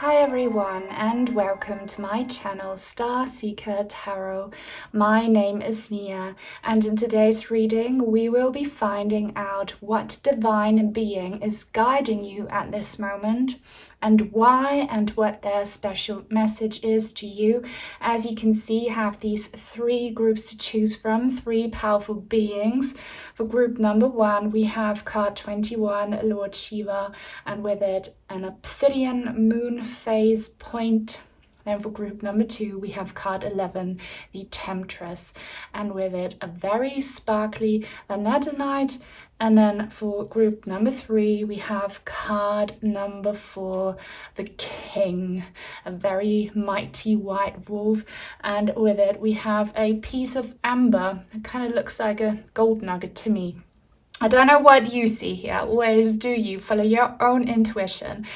Hi everyone and welcome to my channel Star Seeker Tarot. My name is Nia and in today's reading we will be finding out what divine being is guiding you at this moment and why and what their special message is to you. As you can see, I have these three groups to choose from, three powerful beings. For group number one, we have card 21, Lord Shiva, and with it an Obsidian moon phase point. Then for group number two, we have card 11, the Temptress, and with it a very sparkly Vanadinite. And then for group number three, we have card number 4, the King, a very mighty white wolf. And with it, we have a piece of amber. It kind of looks like a gold nugget to me. I don't know what you see here. Always do you follow your own intuition.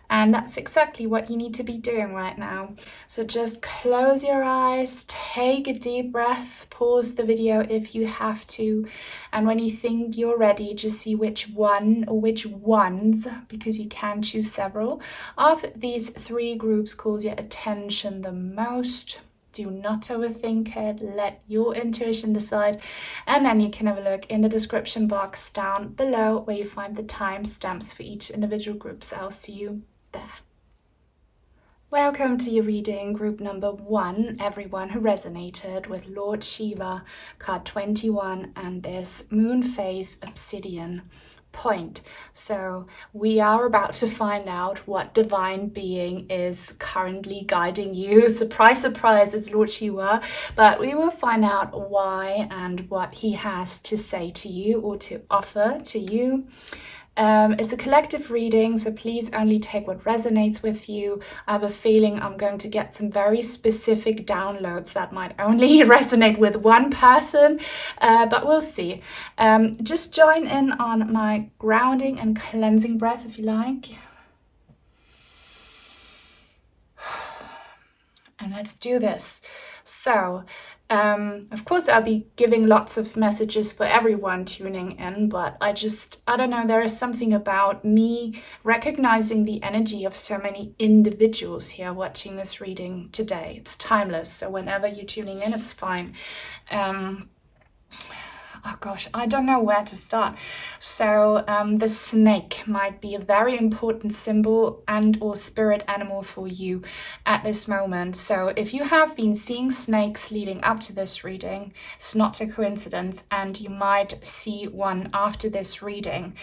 And that's exactly what you need to be doing right now. So just close your eyes, take a deep breath, pause the video if you have to. And when you think you're ready, just see which one or which ones, because you can choose several, of these three groups calls your attention the most. Do not overthink it, let your intuition decide, and then you can have a look in the description box down below where you find the timestamps for each individual group, so I'll see you there. Welcome to your reading, group number 1, everyone who resonated with Lord Shiva, card 21, and this moon phase Obsidian point. So we are about to find out what divine being is currently guiding you. Surprise, surprise, it's Lord Shiva, but we will find out why and what he has to say to you or to offer to you. It's a collective reading, so please only take what resonates with you. I have a feeling I'm going to get some very specific downloads that might only resonate with one person, but we'll see. Just join in on my grounding and cleansing breath if you like. And let's do this. So, of course, I'll be giving lots of messages for everyone tuning in, but I don't know, there is something about me recognizing the energy of so many individuals here watching this reading today. It's timeless, so whenever you're tuning in, it's fine. Oh gosh, I don't know where to start. So the snake might be a very important symbol and or spirit animal for you at this moment. So if you have been seeing snakes leading up to this reading, it's not a coincidence, and you might see one after this reading.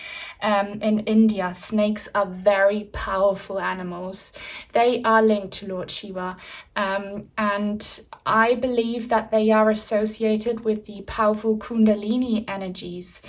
In India, snakes are very powerful animals. They are linked to Lord Shiva, and I believe that they are associated with the powerful Kundalini energies.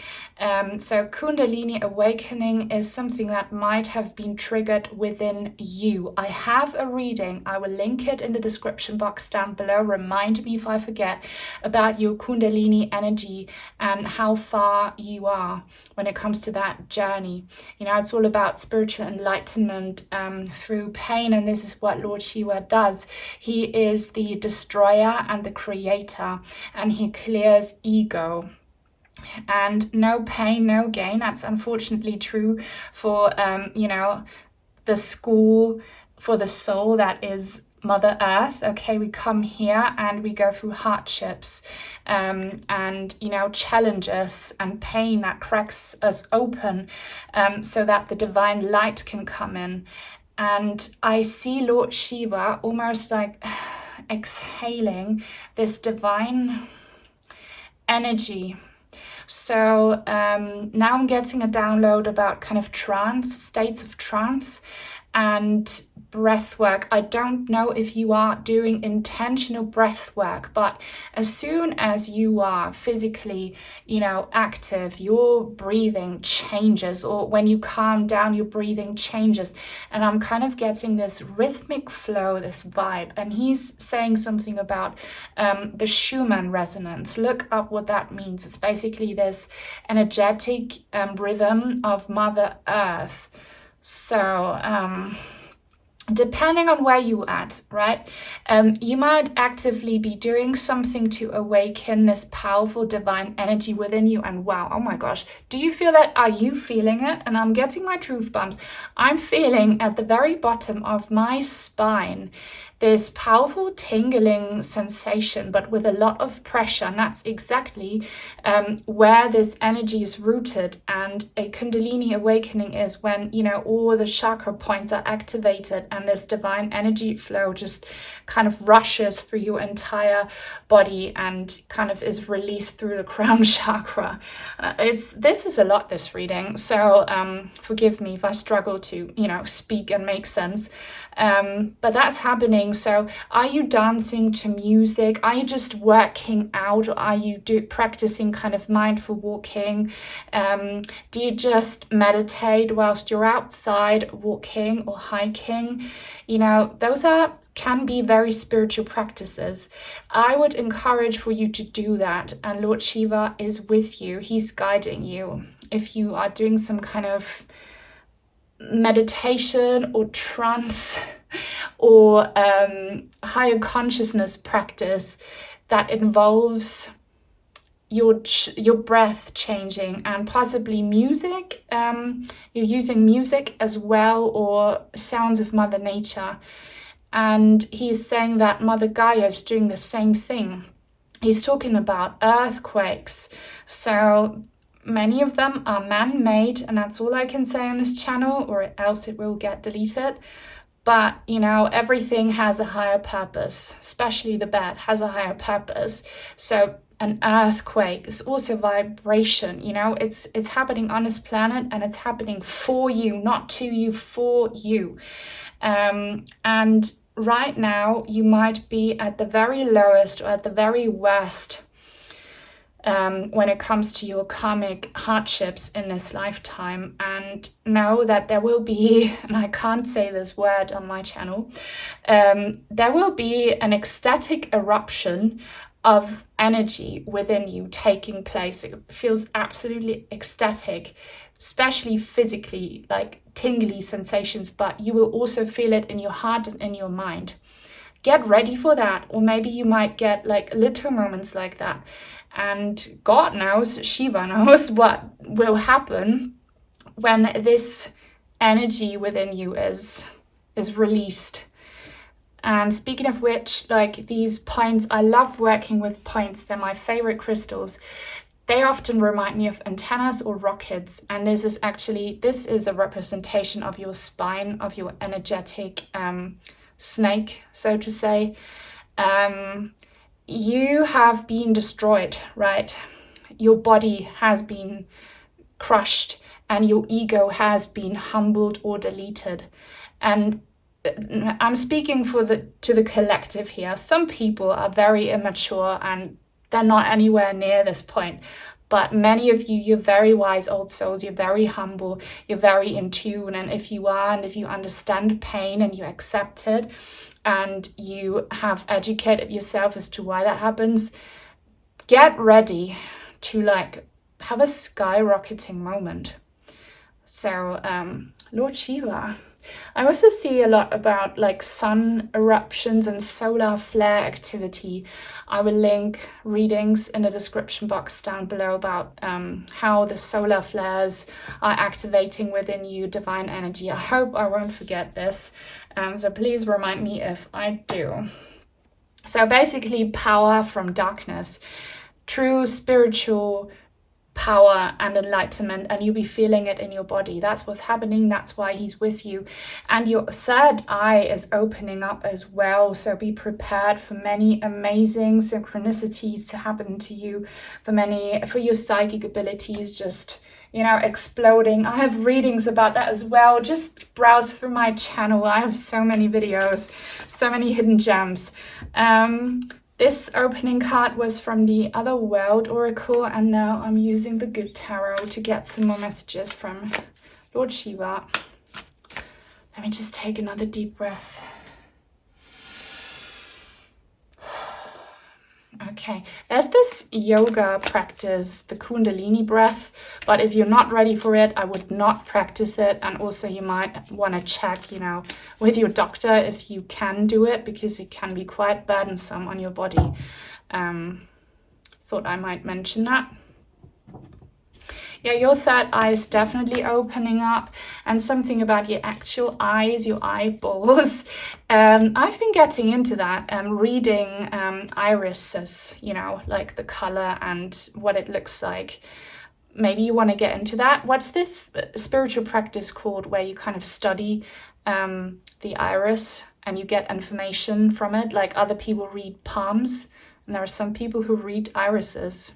So Kundalini awakening is something that might have been triggered within you. I have a reading, I will link it in the description box down below. Remind me if I forget about your Kundalini energy and how far you are when it comes to that journey. You know, it's all about spiritual enlightenment through pain, and this is what Lord Shiva does. He is the destroyer and the creator, and he clears ego. And no pain, no gain. That's unfortunately true for, the school for the soul that is Mother Earth. Okay, we come here and we go through hardships and, challenges and pain that cracks us open so that the divine light can come in. And I see Lord Shiva almost like exhaling this divine energy. So now I'm getting a download about kind of trance, states of trance and breath work. I don't know if you are doing intentional breath work, but as soon as you are physically, active, your breathing changes, or when you calm down, your breathing changes. And I'm kind of getting this rhythmic flow, this vibe. And he's saying something about the Schumann resonance. Look up what that means. It's basically this energetic rhythm of Mother Earth. So, depending on where you're at, right? You might actively be doing something to awaken this powerful divine energy within you. And wow, oh my gosh, do you feel that? Are you feeling it? And I'm getting my truth bumps. I'm feeling at the very bottom of my spine this powerful tingling sensation, but with a lot of pressure. And that's exactly where this energy is rooted. And a Kundalini awakening is when, you know, all the chakra points are activated and this divine energy flow just kind of rushes through your entire body and kind of is released through the crown chakra. This is a lot, this reading. So forgive me if I struggle to, you know, speak and make sense. But that's happening. So are you dancing to music? Are you just working out? Or are you practicing kind of mindful walking? Do you just meditate whilst you're outside walking or hiking? You know, those can be very spiritual practices. I would encourage for you to do that. And Lord Shiva is with you. He's guiding you. If you are doing some kind of meditation or trance or higher consciousness practice that involves your breath changing and possibly music, you're using music as well, or sounds of Mother Nature. And he's saying that Mother Gaia is doing the same thing. He's talking about earthquakes. So many of them are man-made, and that's all I can say on this channel, or else it will get deleted. But, you know, everything has a higher purpose, especially the bad has a higher purpose. So an earthquake is also vibration, you know, it's happening on this planet, and it's happening for you, not to you, for you. And right now you might be at the very lowest or at the very worst when it comes to your karmic hardships in this lifetime, and know that there will be, and I can't say this word on my channel, there will be an ecstatic eruption of energy within you taking place. It feels absolutely ecstatic, especially physically, like tingly sensations, but you will also feel it in your heart and in your mind. Get ready for that, or maybe you might get like little moments like that. And God knows, Shiva knows what will happen when this energy within you is released. And speaking of which, like these points, I love working with points. They're my favorite crystals. They often remind me of antennas or rockets. And this is a representation of your spine, of your energetic snake, so to say. You have been destroyed, right? Your body has been crushed and your ego has been humbled or deleted. And I'm speaking to the collective here. Some people are very immature and they're not anywhere near this point. But many of you, you're very wise old souls, you're very humble, you're very in tune. And if you are, and if you understand pain and you accept it, and you have educated yourself as to why that happens, get ready to like have a skyrocketing moment. So Lord Shiva. I also see a lot about like sun eruptions and solar flare activity. I will link readings in the description box down below about how the solar flares are activating within you divine energy. I hope I won't forget this, so please remind me if I do. So basically power from darkness, true spiritual power and enlightenment, and you'll be feeling it in your body. That's what's happening. That's why he's with you. And your third eye is opening up as well, so be prepared for many amazing synchronicities to happen to you, for your psychic abilities just, you know, exploding. I have readings about that as well. Just browse through my channel. I have so many videos, so many hidden gems. This opening card was from the Other World Oracle, and now I'm using the Good Tarot to get some more messages from Lord Shiva. Let me just take another deep breath. Okay, there's this yoga practice, the Kundalini breath, but if you're not ready for it, I would not practice it. And also you might want to check, you know, with your doctor if you can do it, because it can be quite burdensome on your body. Thought I might mention that. Yeah, your third eye is definitely opening up, and something about your actual eyes, your eyeballs. I've been getting into that, reading irises, you know, like the color and what it looks like. Maybe you want to get into that. What's this spiritual practice called where you kind of study the iris and you get information from it? Like other people read palms, and there are some people who read irises.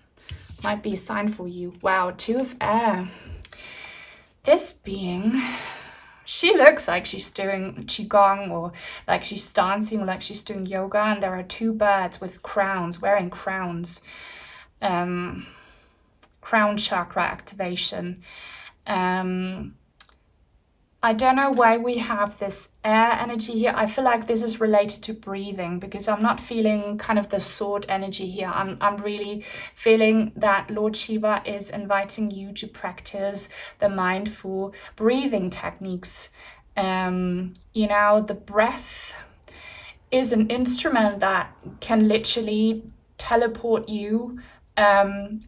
Might be a sign for you. Wow, 2 of air. This being, she looks like she's doing qigong, or like she's dancing, or like she's doing yoga, and there are 2 birds with crowns, wearing crowns. Crown chakra activation. I don't know why we have this air energy here. I feel like this is related to breathing, because I'm not feeling kind of the sword energy here. I'm really feeling that Lord Shiva is inviting you to practice the mindful breathing techniques. You know, the breath is an instrument that can literally teleport you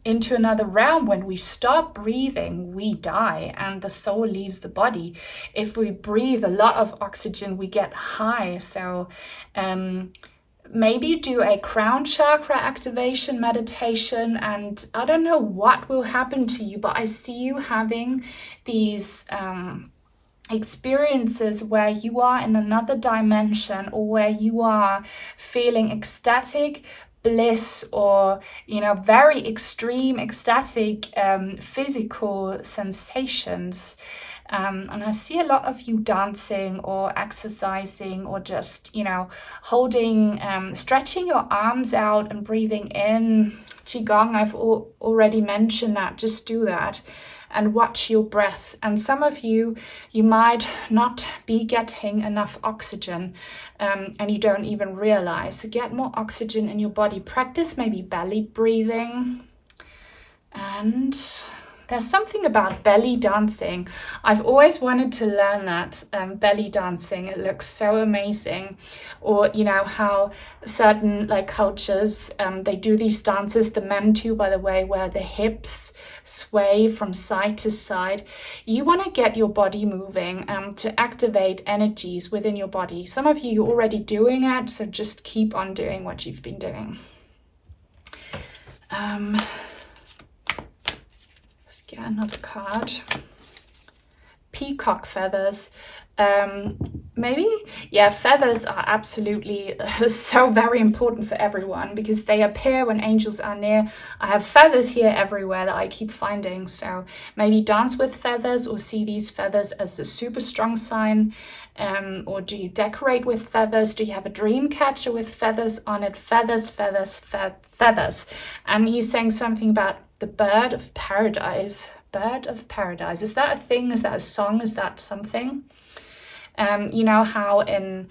into another realm. When we stop breathing, we die and the soul leaves the body. If we breathe a lot of oxygen, we get high. So maybe do a crown chakra activation meditation, and I don't know what will happen to you, but I see you having these experiences where you are in another dimension, or where you are feeling ecstatic bliss, or, you know, very extreme ecstatic physical sensations. And I see a lot of you dancing or exercising, or just, you know, holding, stretching your arms out and breathing in. Qigong, I've already mentioned that. Just do that and watch your breath. And some of you might not be getting enough oxygen, and you don't even realize. So get more oxygen in your body. Practice maybe belly breathing. And there's something about belly dancing. I've always wanted to learn that, belly dancing. It looks so amazing. Or, you know, how certain like cultures, they do these dances, the men too, by the way, where the hips sway from side to side. You want to get your body moving to activate energies within your body. Some of you are already doing it, so just keep on doing what you've been doing. Let's get another card. Peacock feathers. Maybe, yeah, feathers are absolutely so very important for everyone, because they appear when angels are near. I have feathers here everywhere that I keep finding. So maybe dance with feathers, or see these feathers as a super strong sign. Or do you decorate with feathers? Do you have a dream catcher with feathers on it? Feathers, feathers, feathers. And he's saying something about the bird of paradise. Bird of paradise. Is that a thing? Is that a song? Is that something? You know how in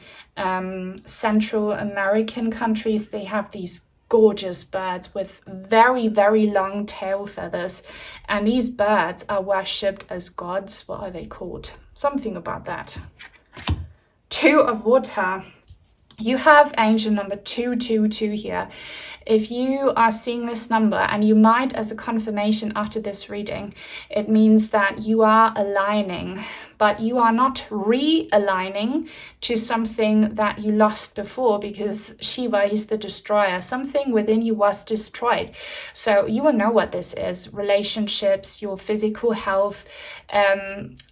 Central American countries they have these gorgeous birds with very, very long tail feathers. And these birds are worshipped as gods. What are they called? Something about that. 2 of water. You have angel number 222 here. If you are seeing this number, and you might as a confirmation after this reading, it means that you are aligning, but you are not realigning to something that you lost before, because Shiva is the destroyer. Something within you was destroyed. So you will know what this is. Relationships, your physical health,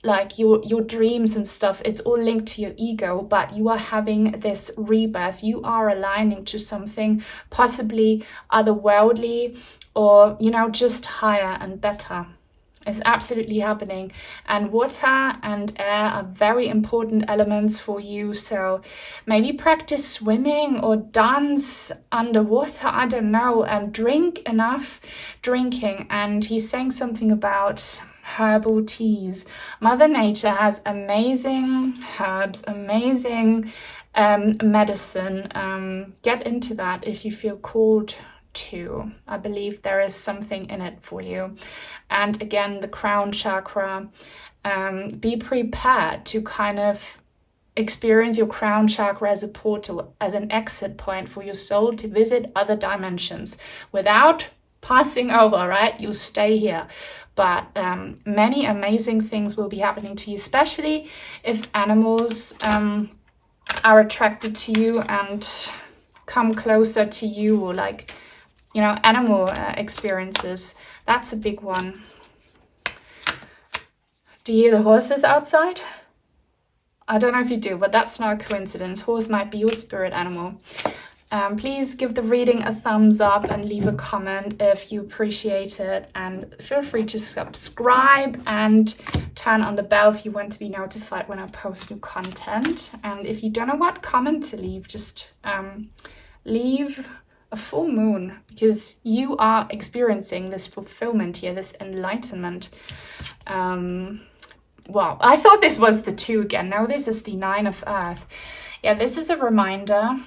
like your dreams and stuff. It's all linked to your ego, but you are having this rebirth. You are aligning to something possibly otherworldly, or, you know, just higher and better. Is absolutely happening. And water and air are very important elements for you. So maybe practice swimming or dance underwater. I don't know. Drink enough drinking. And he's saying something about herbal teas. Mother Nature has amazing herbs, amazing medicine. Get into that if you feel called too. I believe there is something in it for you. And again, the crown chakra, be prepared to kind of experience your crown chakra as a portal, as an exit point for your soul to visit other dimensions without passing over, right? You stay here. But many amazing things will be happening to you, especially if animals are attracted to you and come closer to you, or like, you know, animal experiences. That's a big one. Do you hear the horses outside? I don't know if you do, but that's not a coincidence. Horse might be your spirit animal. Please give the reading a thumbs up and leave a comment if you appreciate it. And feel free to subscribe and turn on the bell if you want to be notified when I post new content. And if you don't know what comment to leave, just leave a full moon, because you are experiencing this fulfillment here, this enlightenment. Well, I thought this was the 2 again. Now this is the 9 of Earth. Yeah, this is a reminder,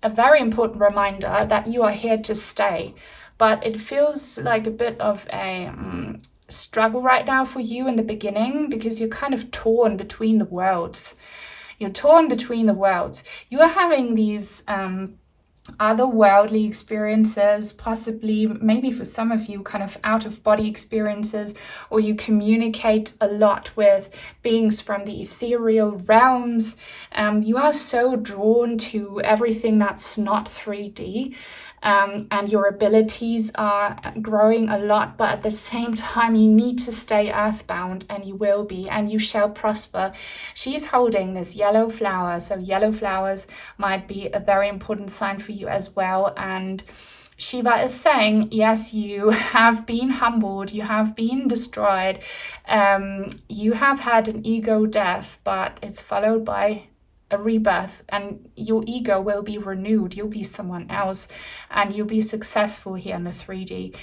a very important reminder that you are here to stay. But it feels like a bit of a struggle right now for you in the beginning, because you're kind of torn between the worlds. You're torn between the worlds. You are having these otherworldly experiences, possibly, maybe for some of you, kind of out-of-body experiences, or you communicate a lot with beings from the ethereal realms. You are so drawn to everything that's not 3D, and your abilities are growing a lot, but at the same time you need to stay earthbound, and you will be, and you shall prosper. She's holding this yellow flower, so yellow flowers might be a very important sign for you as well. And Shiva is saying, yes, you have been humbled, you have been destroyed, you have had an ego death, but it's followed by a rebirth, and your ego will be renewed. You'll be someone else, and you'll be successful here in the 3D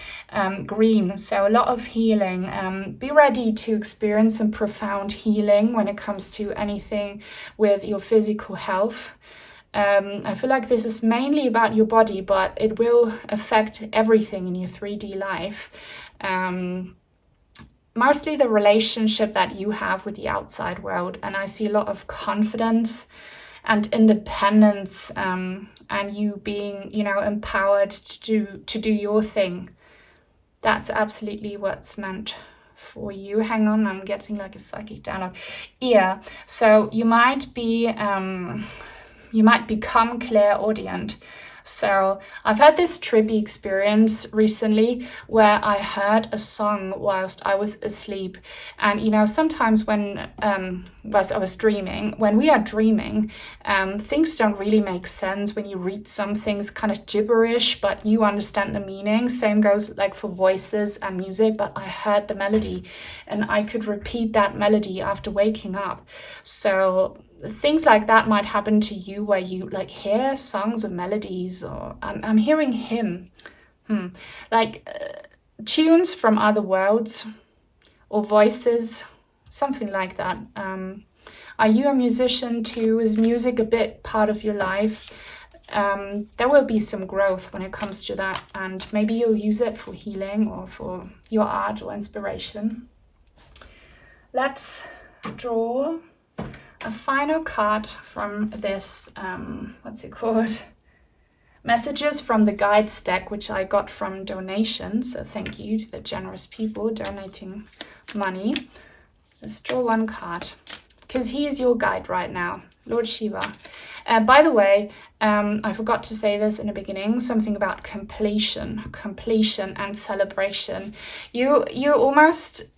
green. So a lot of healing. Be ready to experience some profound healing when it comes to anything with your physical health. I feel like this is mainly about your body, but it will affect everything in your 3D life. Mostly the relationship that you have with the outside world. And I see a lot of confidence and independence, and you being, you know, empowered to do your thing. That's absolutely what's meant for you. Hang on, I'm getting like a psychic download. Yeah, so you might be, you might become clairaudient. So I've had this trippy experience recently where I heard a song whilst I was asleep. And, you know, sometimes when, whilst I was dreaming, when we are dreaming, things don't really make sense. When you read some things kind of gibberish, but you understand the meaning. Same goes like for voices and music, but I heard the melody and I could repeat that melody after waking up. So things like that might happen to you, where you like hear songs or melodies, or I'm hearing hymn, like tunes from other worlds or voices, something like that. Are you a musician too? Is music a bit part of your life? There will be some growth when it comes to that, and maybe you'll use it for healing or for your art or inspiration. Let's draw a final card from this, what's it called? Messages from the Guides deck, which I got from donations. So thank you to the generous people donating money. Let's draw one card, because he is your guide right now, Lord Shiva. By the way, I forgot to say this in the beginning, something about completion and celebration. You almost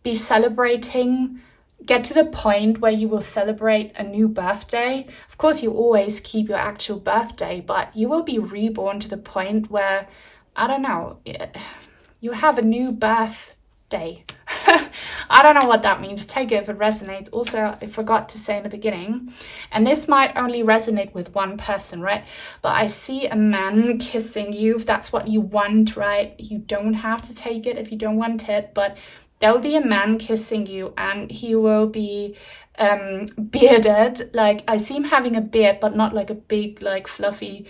be celebrating, get to the point where you will celebrate a new birthday. Of course, you always keep your actual birthday, but you will be reborn to the point where, I don't know, you have a new birthday. I don't know what that means. Take it if it resonates. Also, I forgot to say in the beginning, and this might only resonate with one person, right? But I see a man kissing you, if that's what you want, right? You don't have to take it if you don't want it, but there will be a man kissing you, and he will be bearded. Like, I see him having a beard, but not like a big, like fluffy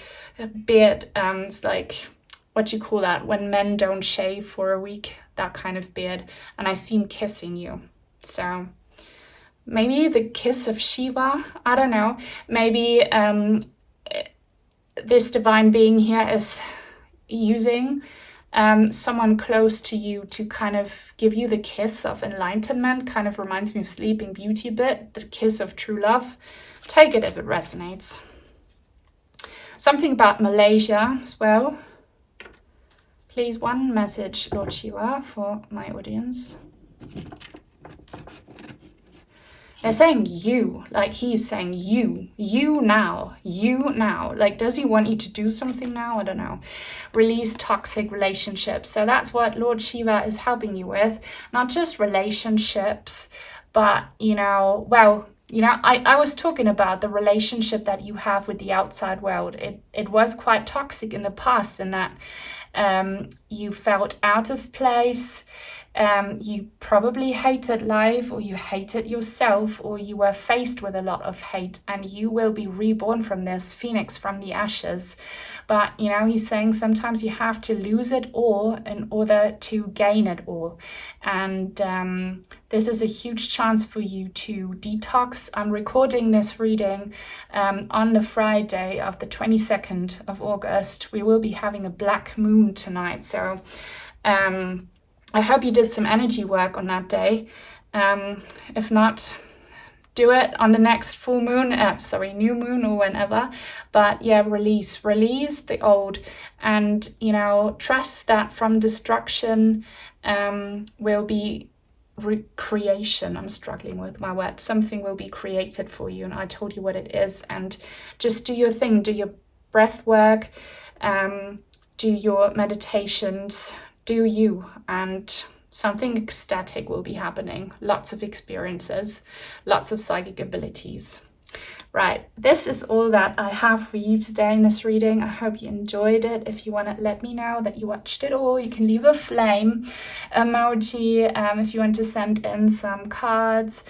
beard. It's like, what you call that when men don't shave for a week, that kind of beard. And I see him kissing you. So maybe the kiss of Shiva, I don't know. Maybe this divine being here is using someone close to you to kind of give you the kiss of enlightenment. Kind of reminds me of Sleeping Beauty a bit, the kiss of true love. Take it if it resonates. Something about Malaysia as well. Please, one message, Lord Shiva, for my audience. They're saying you, like he's saying you now. Like, does he want you to do something now? I don't know. Release toxic relationships. So that's what Lord Shiva is helping you with. Not just relationships, but, I was talking about the relationship that you have with the outside world. It was quite toxic in the past, in that you felt out of place. You probably hated life, or you hated yourself, or you were faced with a lot of hate, and you will be reborn from this phoenix from the ashes. But he's saying sometimes you have to lose it all in order to gain it all. And this is a huge chance for you to detox. I'm recording this reading on the Friday of the 22nd of August. We will be having a black moon tonight. So I hope you did some energy work on that day. If not, do it on the next full moon, new moon, or whenever. But yeah, release the old, and trust that from destruction will be recreation. I'm struggling with my words. Something will be created for you, and I told you what it is. And just do your thing, do your breath work, do your meditations, do you, and something ecstatic will be happening. Lots of experiences, lots of psychic abilities. Right, this is all that I have for you today in this reading. I hope you enjoyed it. If you want to let me know that you watched it all, you can leave a flame emoji. If you want to send in some cards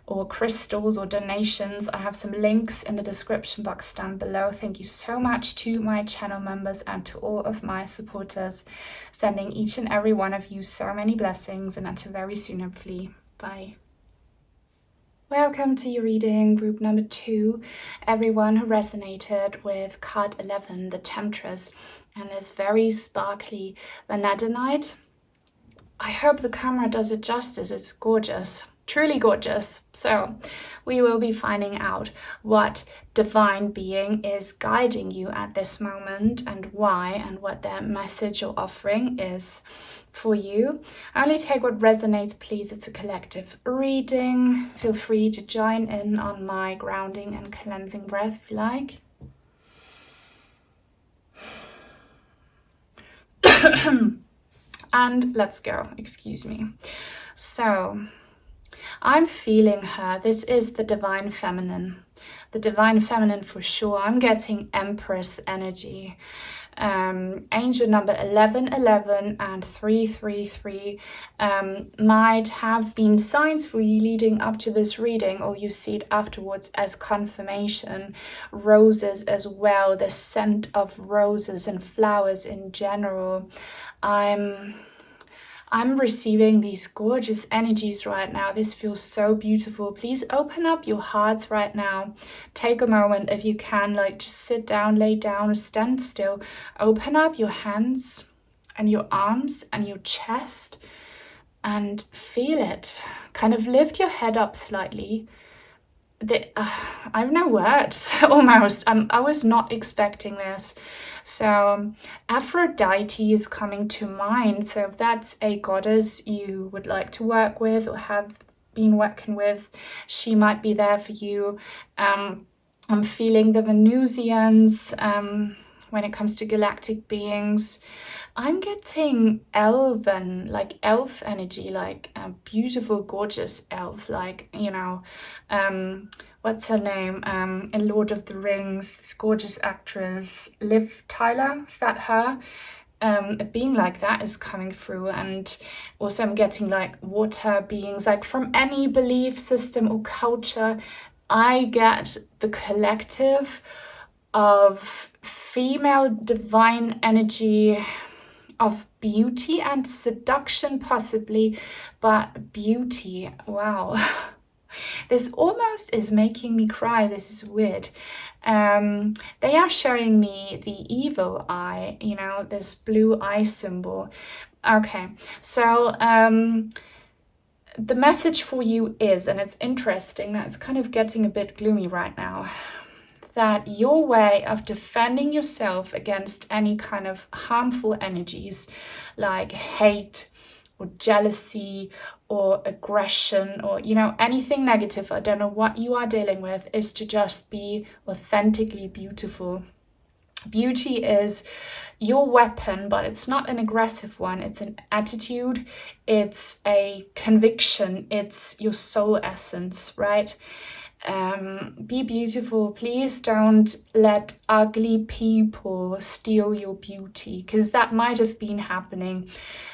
or crystals or donations, I have some links in the description box down below. Thank you so much to my channel members and to all of my supporters, sending each and every one of you so many blessings, and until very soon, hopefully. Bye. Welcome to your reading, group number 2. Everyone who resonated with card 11, the Temptress, and this very sparkly Vanadinite. I hope the camera does it justice. It's gorgeous. Truly gorgeous. So we will be finding out what divine being is guiding you at this moment, and why, and what their message or offering is for you. Only take what resonates, please. It's a collective reading. Feel free to join in on my grounding and cleansing breath if you like. And let's go. Excuse me. So I'm feeling her. This is the divine feminine. The divine feminine for sure. I'm getting Empress energy. Angel number 1111 and 333 might have been signs for you leading up to this reading, or you see it afterwards as confirmation. Roses as well, the scent of roses and flowers in general. I'm receiving these gorgeous energies right now. This feels so beautiful. Please open up your hearts right now. Take a moment if you can, like just sit down, lay down, or stand still. Open up your hands and your arms and your chest and feel it. Kind of lift your head up slightly. I have no words, almost. I was not expecting this. So Aphrodite is coming to mind. So if that's a goddess you would like to work with or have been working with, she might be there for you. I'm feeling the Venusians when it comes to galactic beings. I'm getting elven, like elf energy, like a beautiful, gorgeous elf, like, what's her name? In Lord of the Rings, this gorgeous actress, Liv Tyler, is that her? a being like that is coming through. And also I'm getting like water beings, like from any belief system or culture. I get the collective of female divine energy, of beauty and seduction possibly, but beauty, wow. This almost is making me cry. This is weird. They are showing me the evil eye, you know, this blue eye symbol. Okay, so the message for you is, and it's interesting that it's kind of getting a bit gloomy right now, that your way of defending yourself against any kind of harmful energies like hate or jealousy or aggression or, you know, anything negative, I don't know what you are dealing with, is to just be authentically beautiful. Beauty is your weapon, but it's not an aggressive one. It's an attitude, it's a conviction, it's your soul essence, right? Be beautiful. Please don't let ugly people steal your beauty, because that might have been happening,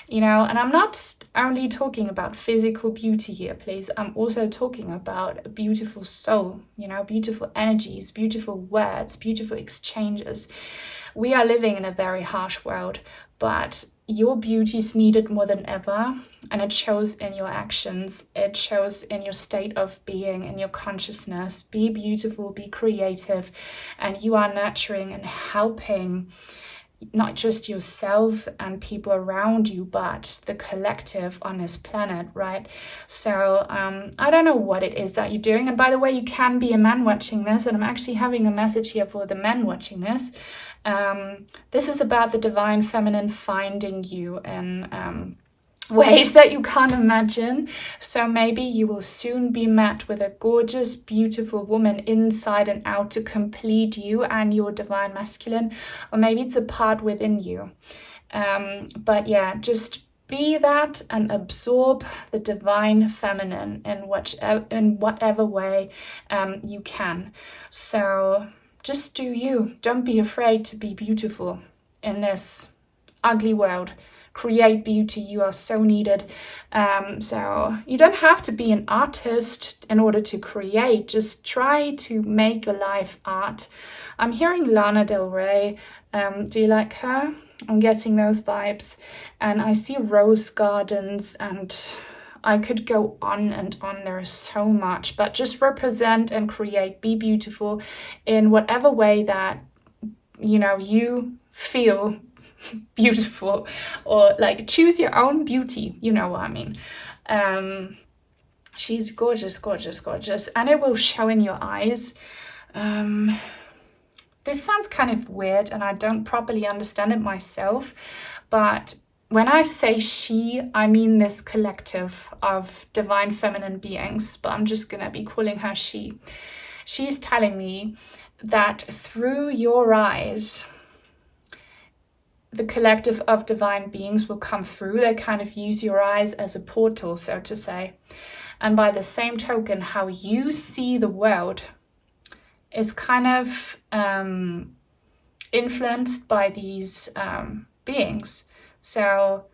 you know. And I'm not only talking about physical beauty here, please. I'm also talking about a beautiful soul, you know, beautiful energies, beautiful words, beautiful exchanges. We are living in a very harsh world, but your beauty is needed more than ever, and it shows in your actions. It shows in your state of being, in your consciousness. Be beautiful, be creative, and you are nurturing and helping not just yourself and people around you, but the collective on this planet, right? So I don't know what it is that you're doing. And by the way, you can be a man watching this, and I'm actually having a message here for the men watching this. This is about the divine feminine finding you in ways that you can't imagine. So maybe you will soon be met with a gorgeous, beautiful woman inside and out to complete you and your divine masculine, or maybe it's a part within you. But yeah, just be that and absorb the divine feminine in whatever way you can. So just do you. Don't be afraid to be beautiful in this ugly world. Create beauty. You are so needed. So you don't have to be an artist in order to create. Just try to make your life art. I'm hearing Lana Del Rey. Do you like her? I'm getting those vibes. And I see rose gardens, and I could go on and on. There is so much, but just represent and create. Be beautiful in whatever way that, you know, you feel beautiful, or like choose your own beauty. You know what I mean? She's gorgeous, gorgeous, gorgeous, and it will show in your eyes. This sounds kind of weird, and I don't properly understand it myself, but when I say she, I mean this collective of divine feminine beings, but I'm just going to be calling her she. She's telling me that through your eyes, the collective of divine beings will come through. They kind of use your eyes as a portal, so to say. And by the same token, how you see the world is kind of influenced by these beings. So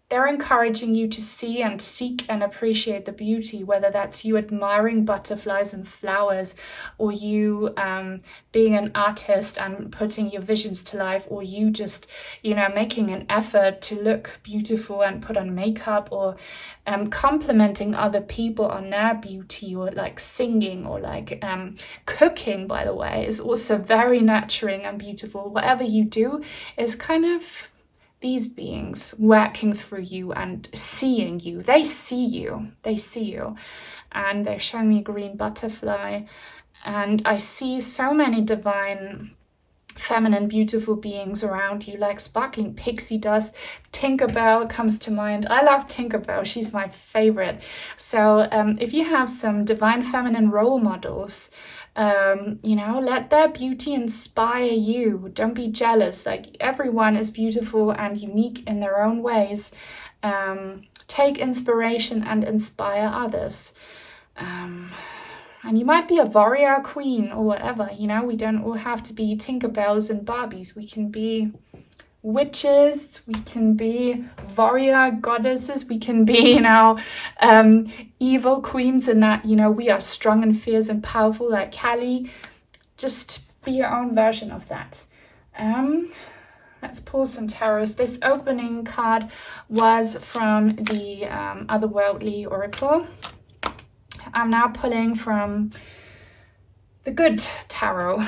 they're encouraging you to see and seek and appreciate the beauty, whether that's you admiring butterflies and flowers, or you being an artist and putting your visions to life, or you just, you know, making an effort to look beautiful and put on makeup, or complimenting other people on their beauty, or like singing, or like cooking, by the way, is also very nurturing and beautiful. Whatever you do is kind of these beings working through you and seeing you. They see you. They see you. And they're showing me a green butterfly. And I see so many divine, feminine, beautiful beings around you, like sparkling pixie dust. Tinkerbell comes to mind. I love Tinkerbell. She's my favorite. So if you have some divine feminine role models, you know, let their beauty inspire you. Don't be jealous. Like, everyone is beautiful and unique in their own ways. Take inspiration and inspire others. And you might be a warrior queen or whatever, you know. We don't all have to be Tinkerbells and Barbies. We can be witches, we can be warrior goddesses, we can be, evil queens, in that, we are strong and fierce and powerful like Kali. Just be your own version of that. Let's pull some tarots. This opening card was from the Otherworldly Oracle. I'm now pulling from the Good Tarot.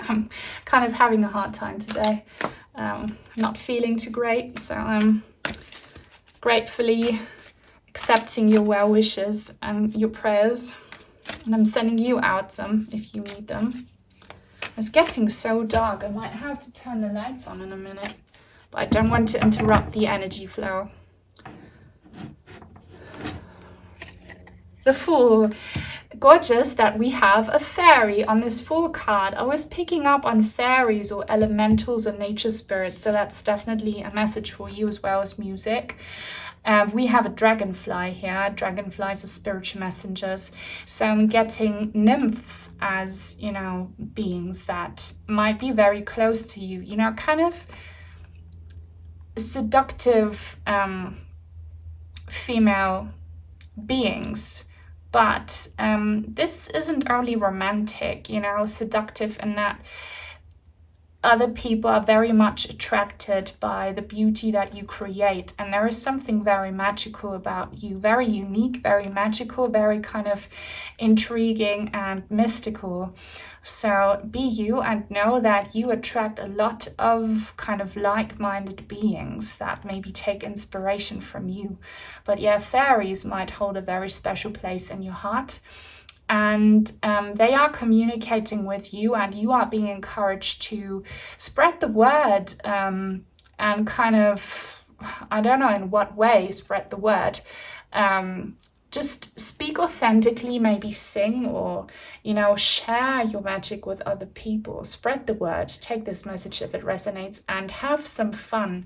I'm kind of having a hard time today. Not feeling too great, so I'm gratefully accepting your well wishes and your prayers. And I'm sending you out some if you need them. It's getting so dark. I might have to turn the lights on in a minute, but I don't want to interrupt the energy flow. The Fool. Gorgeous that we have a fairy on this Fool card. I was picking up on fairies or elementals or nature spirits, so that's definitely a message for you as well as music. We have a dragonfly here. Dragonflies are spiritual messengers. So I'm getting nymphs as, beings that might be very close to you. Kind of seductive female beings. But this isn't only romantic, seductive in that other people are very much attracted by the beauty that you create. And there is something very magical about you, very unique, very magical, very kind of intriguing and mystical. So be you and know that you attract a lot of kind of like-minded beings that maybe take inspiration from you. But yeah, fairies might hold a very special place in your heart. And they are communicating with you, and you are being encouraged to spread the word and kind of, I don't know in what way, spread the word. Just speak authentically, maybe sing or, share your magic with other people. Spread the word, take this message if it resonates, and have some fun.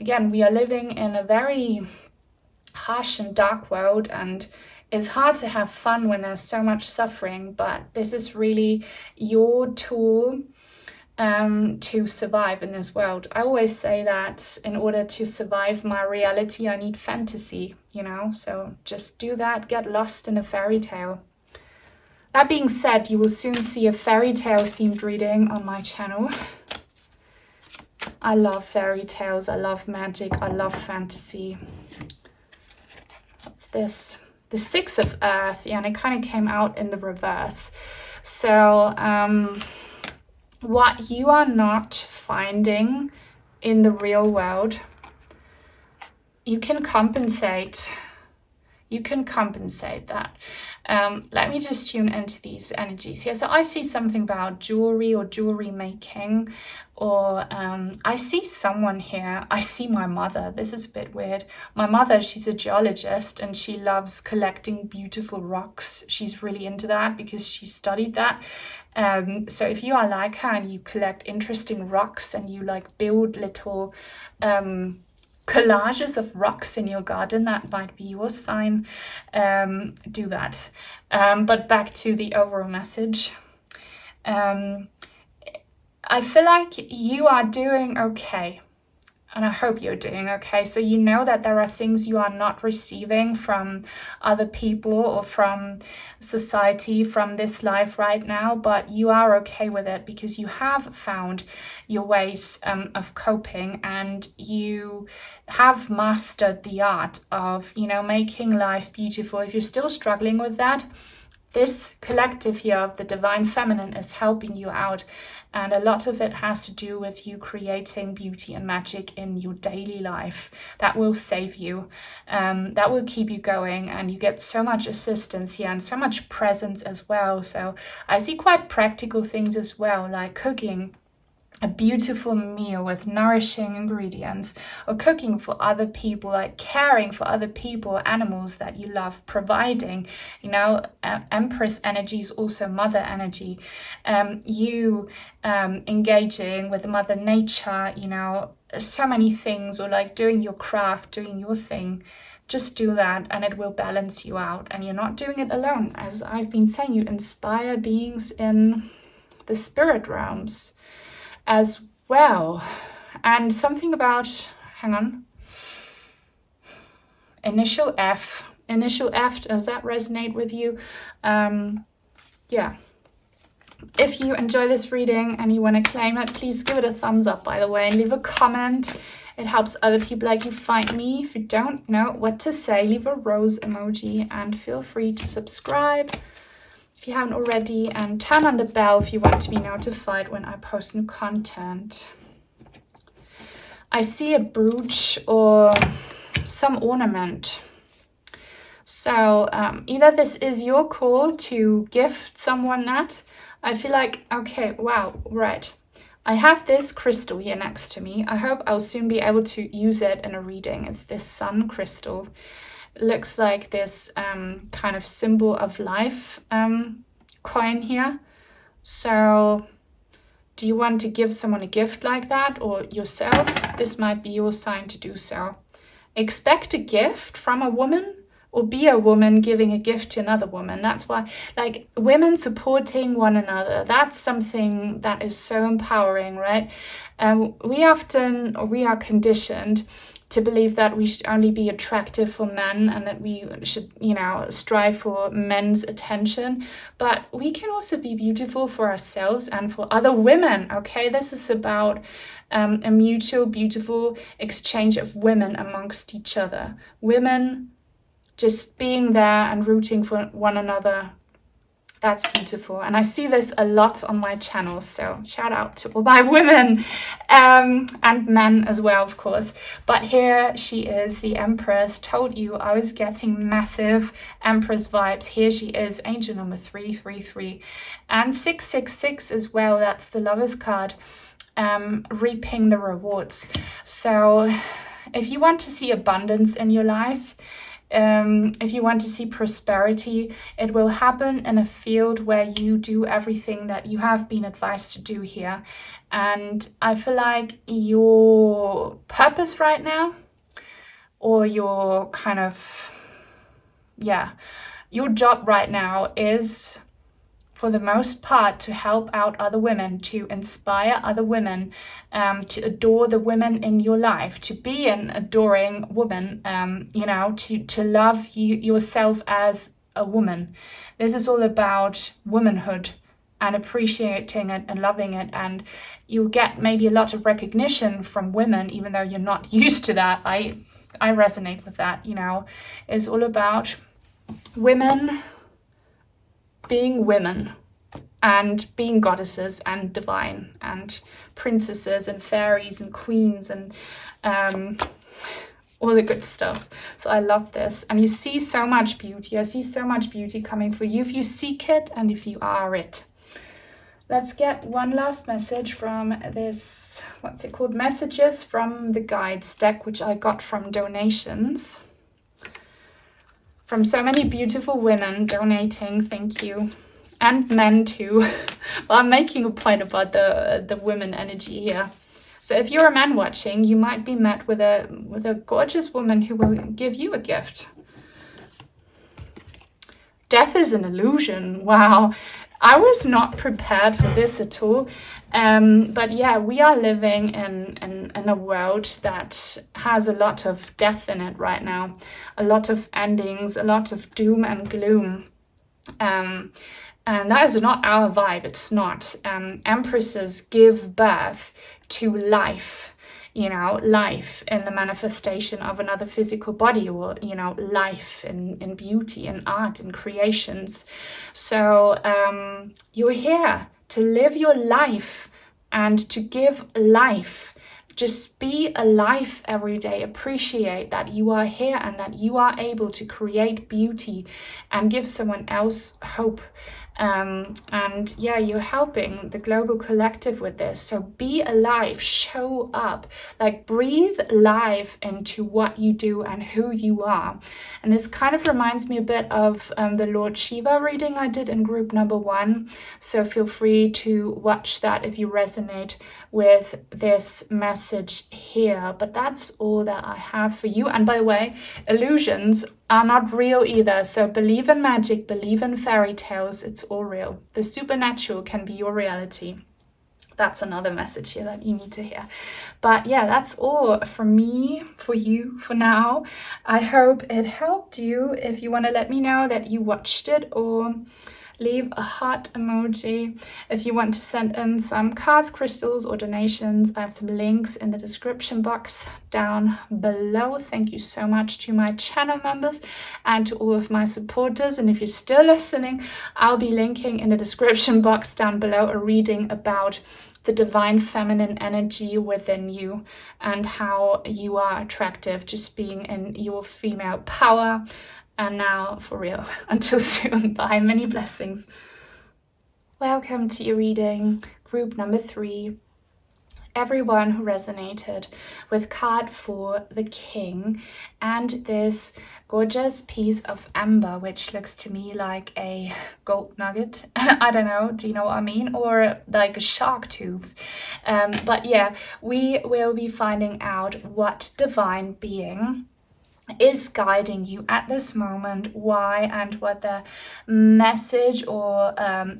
Again, we are living in a very harsh and dark world, and it's hard to have fun when there's so much suffering, but this is really your tool to survive in this world. I always say that in order to survive my reality, I need fantasy, so just do that, get lost in a fairy tale. That being said, you will soon see a fairy tale themed reading on my channel. I love fairy tales, I love magic, I love fantasy. What's this? The Six of Earth, and it kind of came out in the reverse. So what you are not finding in the real world, you can compensate. You can compensate that. Let me just tune into these energies here. So I see something about jewelry or jewelry making, or I see someone here. I see my mother. This is a bit weird. My mother, she's a geologist and she loves collecting beautiful rocks. She's really into that because she studied that. So if you are like her and you collect interesting rocks and you build little collages of rocks in your garden, that might be your sign. Do that. But back to the overall message. I feel like you are doing okay. And I hope you're doing okay. So you know that there are things you are not receiving from other people or from society, from this life right now, but you are okay with it because you have found your ways of coping, and you have mastered the art of, making life beautiful. If you're still struggling with that, this collective here of the Divine Feminine is helping you out. And a lot of it has to do with you creating beauty and magic in your daily life. That will save you. That will keep you going. And you get so much assistance here and so much presence as well. So I see quite practical things as well, like cooking a beautiful meal with nourishing ingredients, or cooking for other people, like caring for other people, animals that you love, providing, Empress energy is also mother energy. You engaging with Mother Nature, so many things, or doing your craft, doing your thing. Just do that and it will balance you out, and you're not doing it alone. As I've been saying, you inspire beings in the spirit realms as well. And something about, hang on, initial F. Initial F, does that resonate with you? Yeah. If you enjoy this reading and you want to claim it, please give it a thumbs up, by the way, and leave a comment. It helps other people like you find me. If you don't know what to say, leave a rose emoji, and feel free to subscribe if you haven't already, and turn on the bell if you want to be notified when I post new content. I see a brooch or some ornament. So either this is your call to gift someone that. I feel like, okay, wow, right. I have this crystal here next to me. I hope I'll soon be able to use it in a reading. It's this sun crystal. It looks like this kind of symbol of life coin here. So do you want to give someone a gift like that, or yourself? This might be your sign to do so. Expect a gift from a woman, or be a woman giving a gift to another woman. That's why, like, women supporting one another, that's something that is so empowering, right? We are conditioned to believe that we should only be attractive for men, and that we should, strive for men's attention. But we can also be beautiful for ourselves and for other women, okay? This is about a mutual, beautiful exchange of women amongst each other. Women just being there and rooting for one another. That's beautiful. And I see this a lot on my channel. So shout out to all my women and men as well, of course. But here she is, the Empress. Told you I was getting massive Empress vibes. Here she is, angel number 333. And 666 as well. That's the Lover's card. Reaping the rewards. So if you want to see abundance in your life, if you want to see prosperity, it will happen in a field where you do everything that you have been advised to do here. And I feel like your purpose right now, or your kind of, your job right now is, for the most part, to help out other women, to inspire other women, to adore the women in your life, to be an adoring woman, to love yourself as a woman. This is all about womanhood and appreciating it and loving it. And you'll get maybe a lot of recognition from women, even though you're not used to that. I resonate with that, It's all about women being women and being goddesses and divine and princesses and fairies and queens and all the good stuff. So I love this. And you see so much beauty. I see so much beauty coming for you if you seek it and if you are it. Let's get one last message from this, what's it called? Messages from the Guides deck, which I got from donations. From so many beautiful women donating, thank you. And men too. Well, I'm making a point about the women energy here. So if you're a man watching, you might be met with a gorgeous woman who will give you a gift. Death is an illusion. Wow. I was not prepared for this at all. But yeah, we are living in a world that has a lot of death in it right now. A lot of endings, a lot of doom and gloom. And that is not our vibe. It's not. Empresses give birth to life. Life in the manifestation of another physical body, or, life in beauty and art and creations. So you're here to live your life and to give life. Just be alive every day. Appreciate that you are here and that you are able to create beauty and give someone else hope. And yeah, you're helping the global collective with this. So be alive, show up, like breathe life into what you do and who you are. And this kind of reminds me a bit of the Lord Shiva reading I did in group number 1. So feel free to watch that if you resonate with this message here. But that's all that I have for you. And by the way, illusions are not real either. So believe in magic, believe in fairy tales. It's all real. The supernatural can be your reality. That's another message here that you need to hear. But yeah, that's all from me for you for now. I hope it helped you. If you want to let me know that you watched it, or leave a heart emoji. If you want to send in some cards, crystals, or donations, I have some links in the description box down below. Thank you so much to my channel members and to all of my supporters. And if you're still listening, I'll be linking in the description box down below a reading about the divine feminine energy within you and how you are attractive, just being in your female power. And now, for real, until soon, bye, many blessings. Welcome to your reading, group number 3. Everyone who resonated with card 4, the King, and this gorgeous piece of amber, which looks to me like a gold nugget. I don't know, do you know what I mean? Or like a shark tooth. But yeah, we will be finding out what divine being is guiding you at this moment, why, and what the message or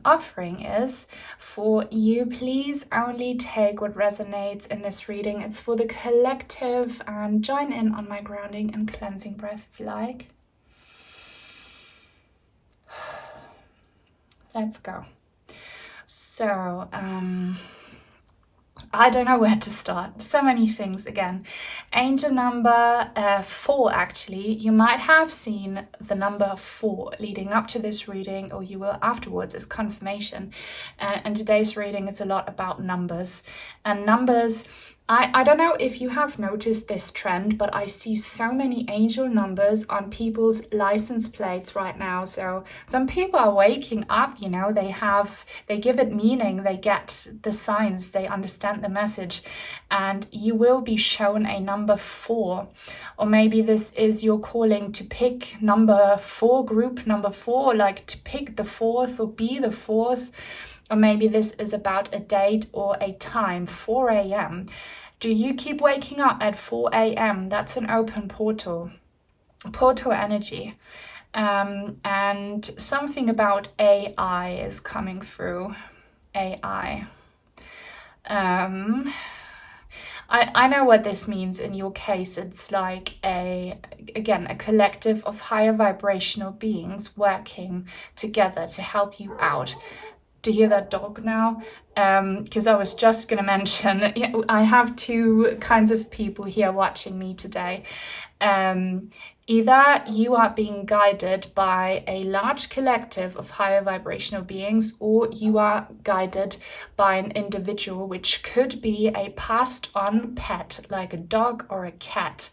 offering is for you. Please only take what resonates in this reading. It's for the collective, and join in on my grounding and cleansing breath if you like. Let's go. So I don't know where to start. So many things again. Angel number 4, actually. You might have seen the number 4 leading up to this reading, or you will afterwards as confirmation. And today's reading is a lot about numbers. And numbers, I don't know if you have noticed this trend, but I see so many angel numbers on people's license plates right now. So some people are waking up, you know, they give it meaning, they get the signs, they understand the message, and you will be shown a number 4. Or maybe this is your calling to pick number 4, group number 4, like to pick the 4th or be the 4th. Or maybe this is about a date or a time, 4 a.m. Do you keep waking up at 4 a.m.? That's an open portal energy. And something about AI is coming through. AI. I know what this means in your case. It's like a collective of higher vibrational beings working together to help you out. To hear that dog now, because I was just going to mention, I have 2 kinds of people here watching me today. Either you are being guided by a large collective of higher vibrational beings, or you are guided by an individual, which could be a passed on pet, like a dog or a cat.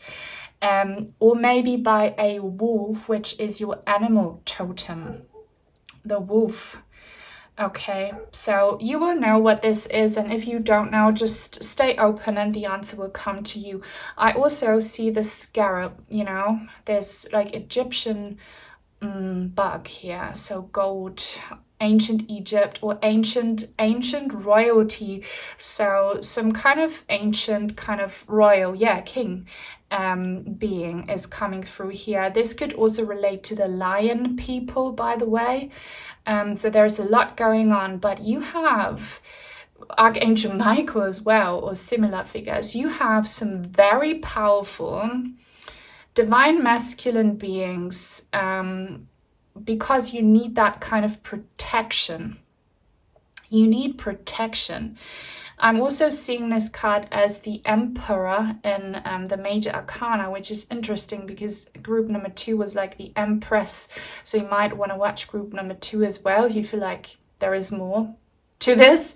Or maybe by a wolf, which is your animal totem. The wolf. Okay, so you will know what this is, and if you don't know, just stay open and the answer will come to you. I also see the scarab, you know, there's like Egyptian bug here, so gold, ancient Egypt, or ancient royalty, so some kind of ancient kind of royal, king being is coming through here. This could also relate to the lion people, by the way. So there's a lot going on, but you have Archangel Michael as well, or similar figures. You have some very powerful divine masculine beings, because you need that kind of protection. You need protection. I'm also seeing this card as the Emperor in the Major Arcana, which is interesting because group number 2 was like the Empress. So you might want to watch group number 2 as well if you feel like there is more to this.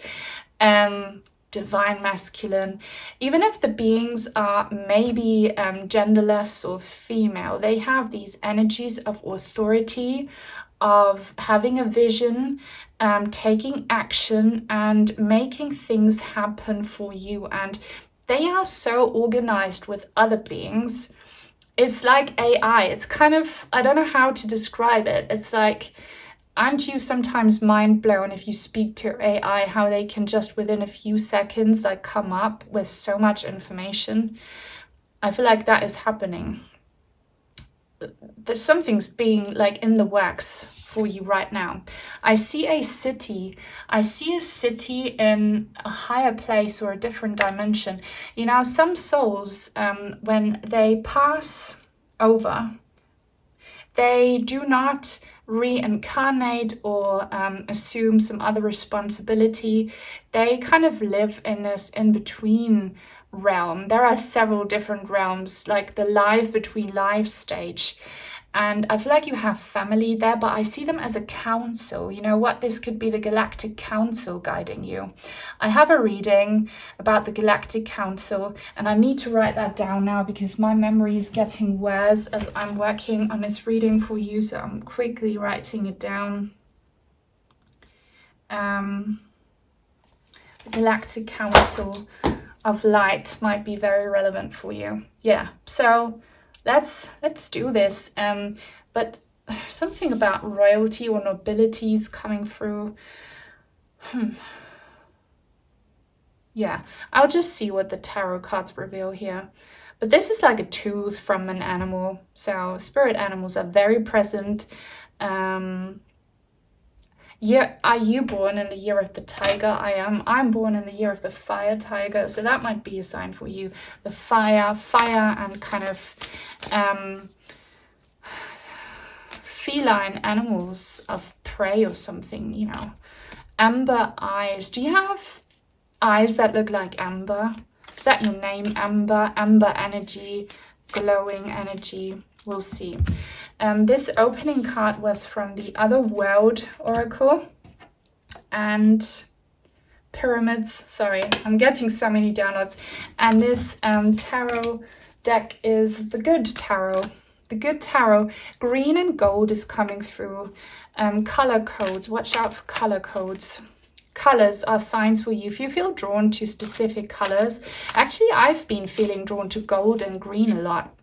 Divine masculine. Even if the beings are maybe genderless or female, they have these energies of authority, of having a vision, taking action and making things happen for you. And they are so organized with other beings. It's like AI. It's kind of, I don't know how to describe it. It's like, aren't you sometimes mind blown if you speak to AI, how they can just within a few seconds like come up with so much information? I feel like that is happening. There's something's being like in the works for you right now. I see a city. I see a city in a higher place or a different dimension. You know, some souls, when they pass over, they do not reincarnate or assume some other responsibility. They kind of live in this in-between realm. There are several different realms, like the life between life stage. And I feel like you have family there, but I see them as a council. You know what? This could be the Galactic Council guiding you. I have a reading about the Galactic Council, and I need to write that down now because my memory is getting worse as I'm working on this reading for you. So I'm quickly writing it down. The Galactic Council of Light might be very relevant for you. Yeah, so let's do this. But something about royalty or nobilities coming through. Yeah, I'll just see what the tarot cards reveal here. But this is like a tooth from an animal. So spirit animals are very present. Yeah, are you born in the year of the tiger? I am. I'm born in the year of the fire tiger. So that might be a sign for you. The fire and kind of feline animals of prey or something, you know. Amber eyes. Do you have eyes that look like amber? Is that your name, Amber? Amber energy, glowing energy. We'll see. This opening card was from the Other World Oracle and Pyramids. Sorry, I'm getting so many downloads. And this tarot deck is the Good Tarot. The Good Tarot. Green and gold is coming through. Color codes. Watch out for color codes. Colors are signs for you. If you feel drawn to specific colors, actually I've been feeling drawn to gold and green a lot.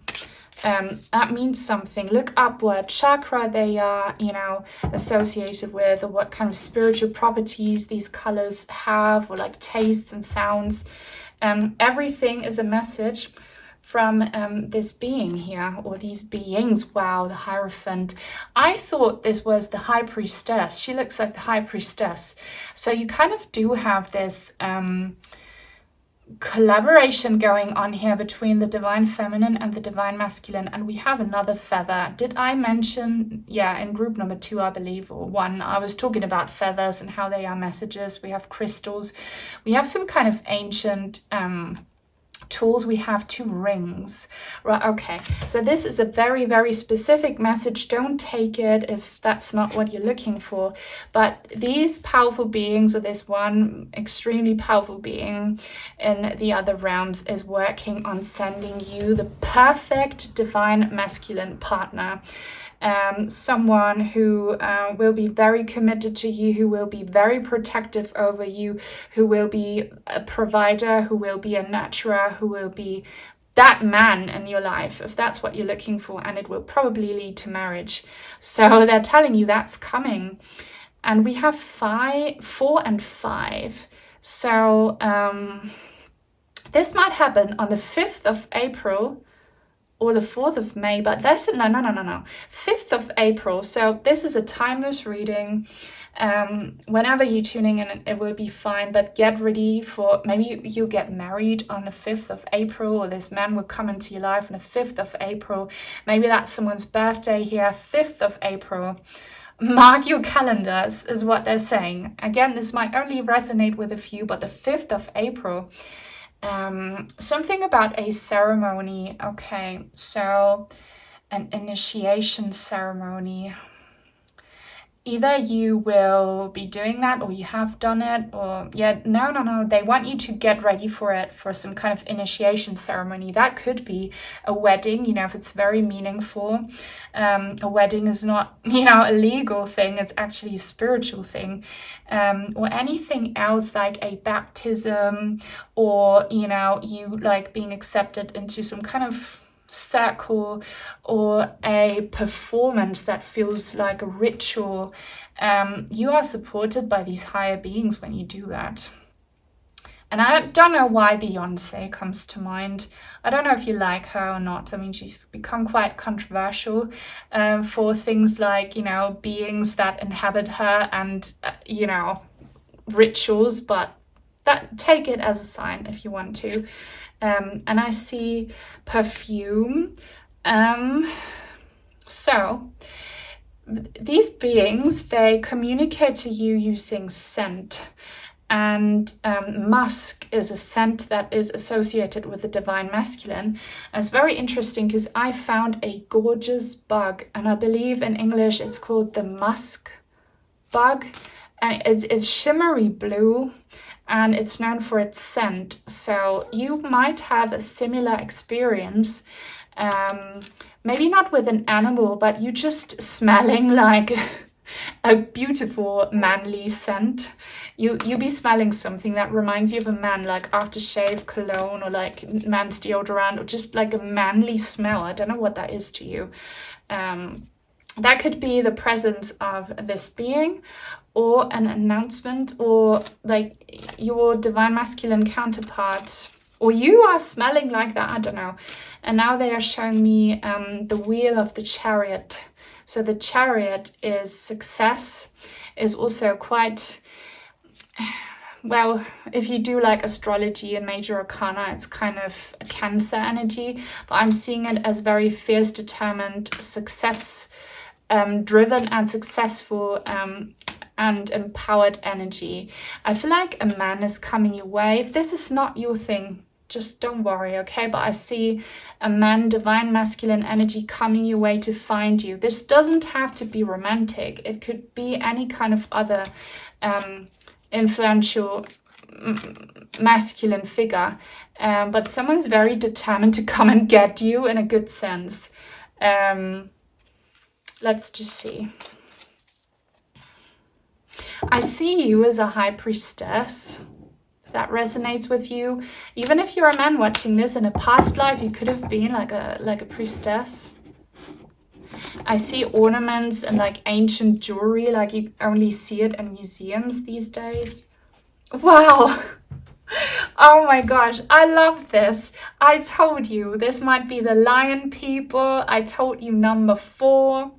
That means something. Look up what chakra they are, you know, associated with, or what kind of spiritual properties these colors have, or like tastes and sounds. Everything is a message from this being here, or these beings. Wow, the Hierophant. I thought this was the High Priestess. She looks like the High Priestess. So you kind of do have this collaboration going on here between the divine feminine and the divine masculine. And we have another feather. Did I mention, yeah, in group number 2, I believe, or 1, I was talking about feathers and how they are messages. We have crystals. We have some kind of ancient tools. We have 2 rings, right? Okay, so this is a very, very specific message. Don't take it if that's not what you're looking for. But these powerful beings, or this one extremely powerful being in the other realms, is working on sending you the perfect divine masculine partner. Someone who will be very committed to you, who will be very protective over you, who will be a provider, who will be a nurturer, who will be that man in your life, if that's what you're looking for, and it will probably lead to marriage. So they're telling you that's coming. And we have 4 and 5. So this might happen on the 5th of April or the 4th of May, but that's no. 5th of April. So this is a timeless reading. Whenever you're tuning in, it will be fine, but get ready for, maybe you'll get married on the 5th of April, or this man will come into your life on the 5th of April. Maybe that's someone's birthday here, 5th of April. Mark your calendars is what they're saying. Again, this might only resonate with a few, but the 5th of April. Something about a ceremony. Okay, so an initiation ceremony. Either you will be doing that, or you have done it, or no. They want you to get ready for it, for some kind of initiation ceremony. That could be a wedding, you know, if it's very meaningful. A wedding is not, you know, a legal thing. It's actually a spiritual thing. Or anything else like a baptism, or, you know, you like being accepted into some kind of circle, or a performance that feels like a ritual. You are supported by these higher beings when you do that. And I don't know why Beyonce comes to mind. I don't know if you like her or not. I mean, she's become quite controversial for things like, you know, beings that inhabit her and, you know, rituals, but that take it as a sign if you want to. And I see perfume. So these beings, they communicate to you using scent. And musk is a scent that is associated with the divine masculine. And it's very interesting because I found a gorgeous bug, and I believe in English it's called the musk bug, and it's shimmery blue, and it's known for its scent. So you might have a similar experience, maybe not with an animal, but you just smelling like a beautiful manly scent. You be smelling something that reminds you of a man, like aftershave, cologne, or like man's deodorant, or just like a manly smell. I don't know what that is to you. That could be the presence of this being, or an announcement, or like your divine masculine counterpart, or you are smelling like that, I don't know. And now they are showing me the wheel of the chariot. So the chariot is success, is also quite, well, if you do like astrology and major arcana, it's kind of a Cancer energy, but I'm seeing it as very fierce, determined, success driven and successful and empowered energy. I feel like a man is coming your way. If this is not your thing, just don't worry, okay? But I see a man, divine masculine energy coming your way to find you. This doesn't have to be romantic. It could be any kind of other influential masculine figure. But someone's very determined to come and get you in a good sense. Let's just see. I see you as a high priestess. That resonates with you. Even if you're a man watching this, in a past life you could have been like a priestess. I see ornaments and like ancient jewelry, like you only see it in museums these days. Wow. Oh my gosh, I love this. I told you this might be the lion people. I told you number 4.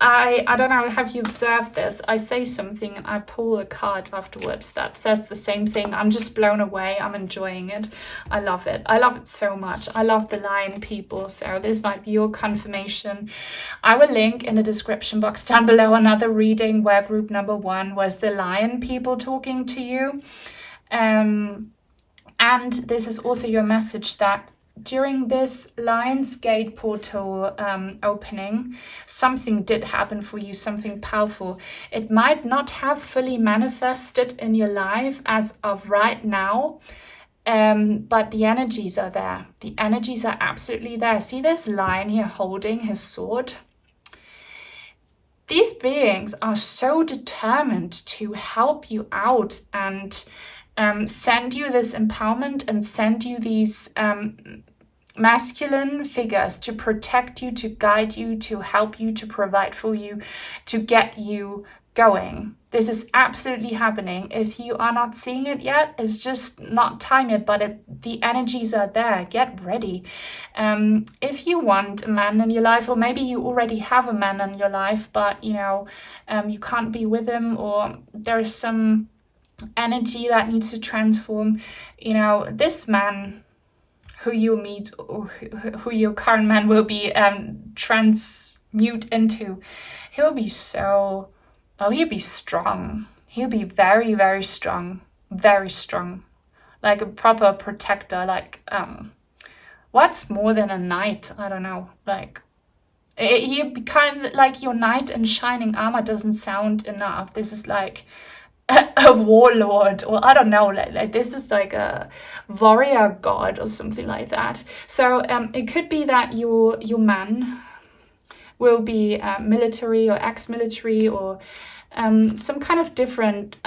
I don't know, have you observed this? I say something and I pull a card afterwards that says the same thing. I'm just blown away. I'm enjoying it. I love it. I love it so much. I love the lion people. So this might be your confirmation. I will link in the description box down below another reading where group number 1 was the lion people talking to you. And this is also your message that during this Lion's Gate portal opening, something did happen for you, something powerful. It might not have fully manifested in your life as of right now, but the energies are there. The energies are absolutely there. See this lion here holding his sword? These beings are so determined to help you out and send you this empowerment and send you these masculine figures to protect you, to guide you, to help you, to provide for you, to get you going. This is absolutely happening. If you are not seeing it yet, it's just not time yet, but the energies are there. Get ready. If you want a man in your life, or maybe you already have a man in your life, but you know, you can't be with him, or there's some energy that needs to transform, you know, this man who you meet, or who your current man will be transmute into, he'll be so, well, he'll be strong. He'll be very, very strong, like a proper protector, like what's more than a knight? I don't know, like he'll be kind of like your knight in shining armor. Doesn't sound enough. This is like a warlord, or I don't know, like this is like a warrior god or something like that. So it could be that your man will be military or ex-military, or some kind of different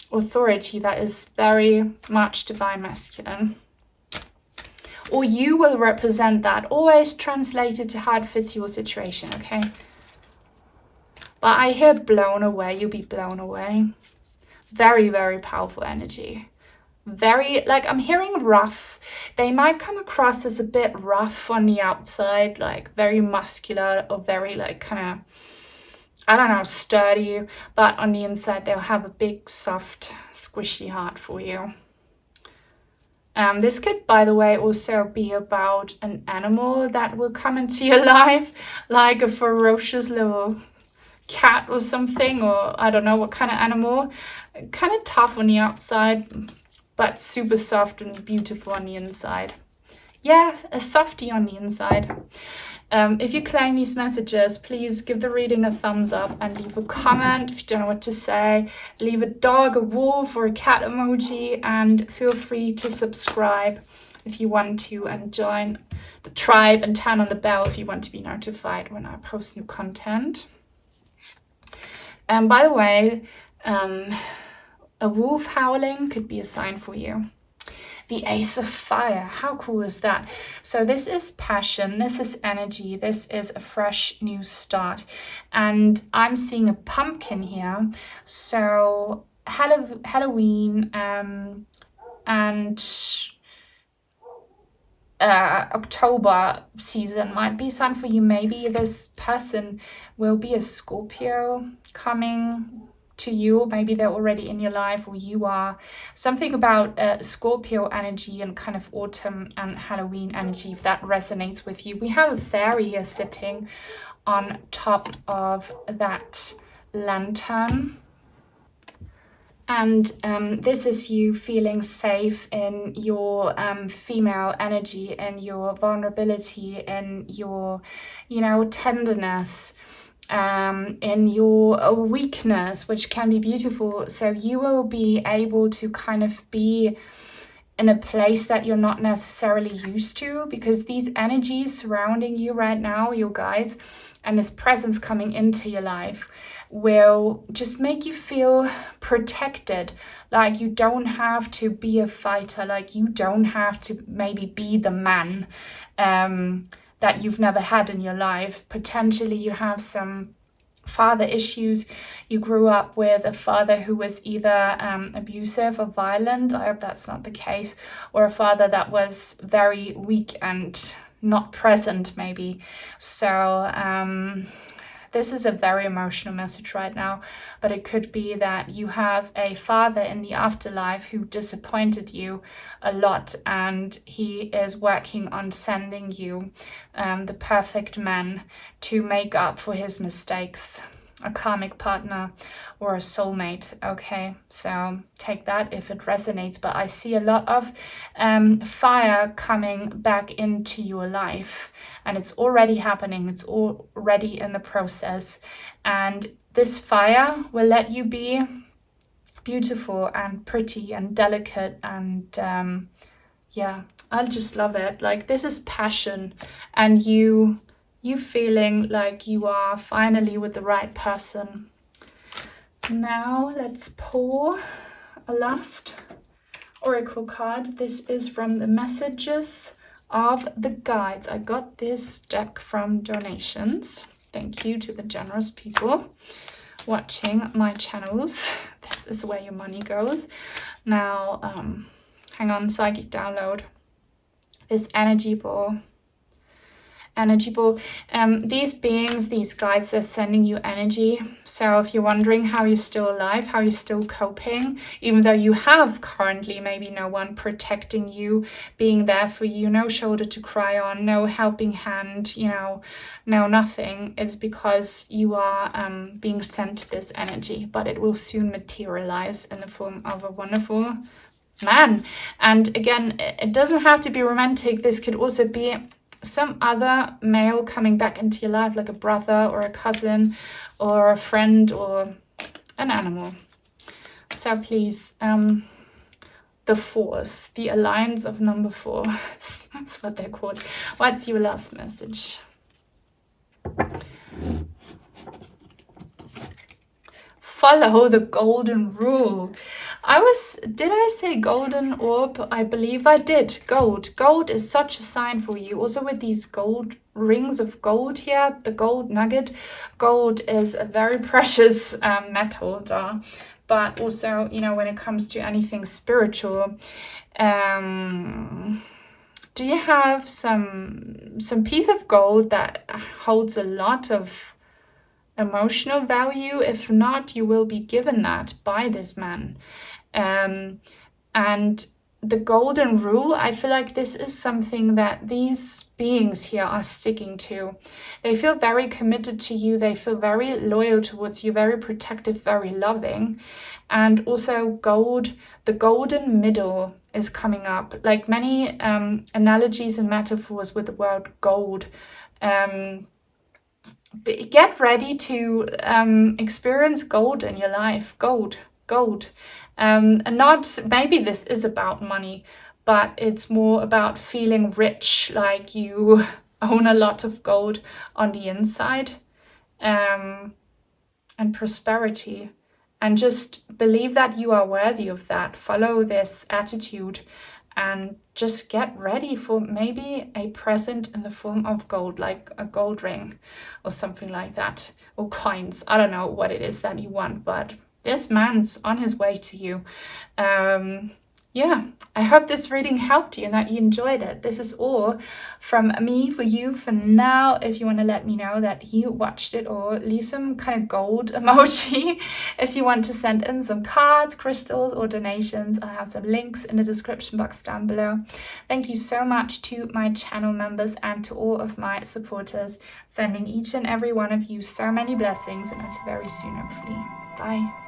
authority that is very much divine masculine. Or you will represent that. Always translate it to how it fits your situation, okay? But I hear blown away. You'll be blown away. Very, very powerful energy. very, like, I'm hearing rough. They might come across as a bit rough on the outside, like very muscular or very like kind of, I don't know, sturdy, but on the inside they'll have a big, soft, squishy heart for you. This could, by the way, also be about an animal that will come into your life, like a ferocious little cat or something, or I don't know what kind of animal. Kind of tough on the outside, but super soft and beautiful on the inside. Yeah, a softie on the inside. If you claim these messages, please give the reading a thumbs up and leave a comment if you don't know what to say. Leave a dog, a wolf, or a cat emoji, and feel free to subscribe if you want to, and join the tribe and turn on the bell if you want to be notified when I post new content. And by the way, a wolf howling could be a sign for you. The Ace of Fire, how cool is that? So this is passion, this is energy, this is a fresh new start. And I'm seeing a pumpkin here. So Halloween and October season might be something for you. Maybe this person will be a Scorpio coming to you. Maybe they're already in your life, or you are. Something about Scorpio energy and kind of autumn and Halloween energy, if that resonates with you. We have a fairy here sitting on top of that lantern. And this is you feeling safe in your female energy, in your vulnerability, in your, tenderness, in your weakness, which can be beautiful. So you will be able to kind of be in a place that you're not necessarily used to, because these energies surrounding you right now, your guides, and this presence coming into your life will just make you feel protected. Like you don't have to be a fighter, like you don't have to maybe be the man that you've never had in your life. Potentially you have some father issues. You grew up with a father who was either abusive or violent. I hope that's not the case. Or a father that was very weak and not present maybe. So this is a very emotional message right now, but it could be that you have a father in the afterlife who disappointed you a lot, and he is working on sending you the perfect man to make up for his mistakes. A karmic partner or a soulmate. Okay, so take that if it resonates, but I see a lot of fire coming back into your life, and it's already happening. It's already in the process, and this fire will let you be beautiful and pretty and delicate, and yeah, I just love it. Like, this is passion, and you feeling like you are finally with the right person. Now let's pull a last oracle card. This is from the Messages of the Guides. I got this deck from donations. Thank you to the generous people watching my channels. This is where your money goes. Now, hang on, psychic download. This energy ball. These beings, these guides, they're sending you energy. So if you're wondering how you're still alive, how you're still coping, even though you have currently maybe no one protecting you, being there for you, no shoulder to cry on, no helping hand, no nothing, is because you are being sent this energy, but it will soon materialize in the form of a wonderful man. And again, it doesn't have to be romantic. This could also be some other male coming back into your life, like a brother or a cousin or a friend or an animal. So please, the Force, the Alliance of number 4, that's what they're called. What's your last message? Follow the golden rule. Did I say golden orb? I believe I did. Gold. Gold is such a sign for you. Also with these gold rings of gold here, the gold nugget. Gold is a very precious metal. but also, you know, when it comes to anything spiritual, do you have some piece of gold that holds a lot of emotional value? If not, you will be given that by this man. And the golden rule, I feel like this is something that these beings here are sticking to. They feel very committed to you. They feel very loyal towards you, very protective, very loving. And also gold, the golden middle is coming up. Like many analogies and metaphors with the word gold. Get ready to experience gold in your life. Gold. And not, maybe this is about money, but it's more about feeling rich, like you own a lot of gold on the inside, and prosperity. And just believe that you are worthy of that. Follow this attitude and just get ready for maybe a present in the form of gold, like a gold ring or something like that, or coins. I don't know what it is that you want, but this man's on his way to you. Yeah, I hope this reading helped you and that you enjoyed it. This is all from me for you for now. If you want to let me know that you watched it, or leave some kind of gold emoji if you want to send in some cards, crystals, or donations. I'll have some links in the description box down below. Thank you so much to my channel members and to all of my supporters, sending each and every one of you so many blessings, and until very soon, hopefully. Bye.